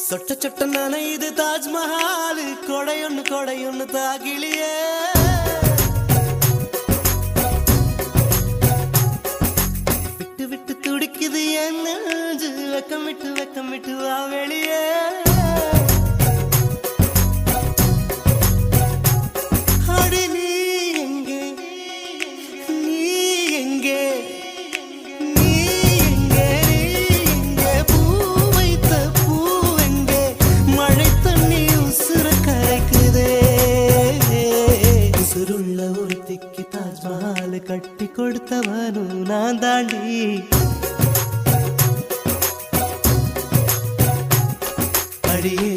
சொட்ட சொட்ட நனையுது தாஜ்மஹால் கொடையொன்னு தாகிலியே விட்டு விட்டு துடிக்குது என் நெஞ்சு வெக்கம் விட்டு வா வெளியே அடி நீ எங்கே ஒருத்திக்கு தாஜ்மஹால் கட்டி கொடுத்தவனும் நான் தாண்டி அடியே